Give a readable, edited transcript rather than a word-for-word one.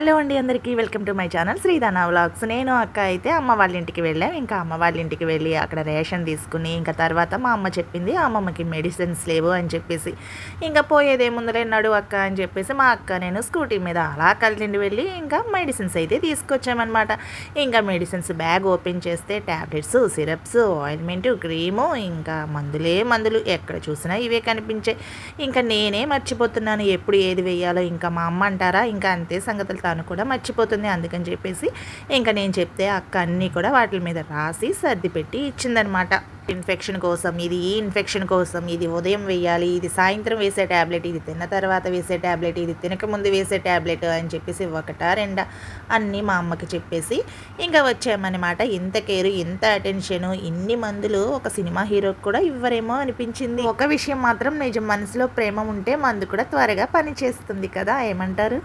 Hello అండి అందరికీ welcome to my channel Sridhana vlogs. నేను అక్క అయితే అమ్మ వాళ్ళ ఇంటికి వెళ్ళాం. ఇంకా అమ్మ వాళ్ళ ఇంటికి వెళ్ళి అక్కడ రేషన్ తీసుకుని ఇంకా తర్వాత మా అమ్మ చెప్పింది అమ్మమ్మకి మెడిసిన్స్ లేవు అని చెప్పేసి ఇంకా పోయేదేముందులే నడు అక్క అని చెప్పేసి మా అక్క నేను స్కూటీ మీద అలా కలిండి వెళ్ళి ఇంకా మెడిసిన్స్ అయితే తీసుకొచ్చామన్నమాట. ఇంకా మెడిసిన్స్ బ్యాగ్ ఓపెన్ చేస్తే ట్యాబ్లెట్స్, సిరప్స్, ఆయింట్మెంట్, క్రీము, ఇంకా మందులు ఎక్కడ చూసినా ఇవే కనిపించాయి. ఇంకా నేనే మర్చిపోతున్నాను ఎప్పుడు ఏది వేయాలో. ఇంకా మా అమ్మ అంటారా ఇంకా అంతే సంగతులు, తను కూడా మర్చిపోతుంది. అందుకని చెప్పేసి ఇంకా నేను చెప్తే అక్క అన్నీ కూడా వాటి మీద రాసి సర్ది పెట్టి ఇచ్చిందనమాట. ఇన్ఫెక్షన్ కోసం ఇది, ఈ ఇన్ఫెక్షన్ కోసం ఇది ఉదయం వేయాలి, ఇది సాయంత్రం వేసే ట్యాబ్లెట్, ఇది తిన్న తర్వాత వేసే ట్యాబ్లెట్, ఇది తినకముందు వేసే ట్యాబ్లెట్ అని చెప్పేసి ఒకటా రెండా అన్నీ మా అమ్మకి చెప్పేసి ఇంకా వచ్చామన్నమాట. ఇంత కేరు, ఇంత అటెన్షను, ఇన్ని మందులు ఒక సినిమా హీరోకి కూడా ఇవ్వరేమో అనిపించింది. ఒక విషయం మాత్రం నిజం, మనసులో ప్రేమ ఉంటే మందు కూడా త్వరగా పని చేస్తుంది కదా, ఏమంటారు?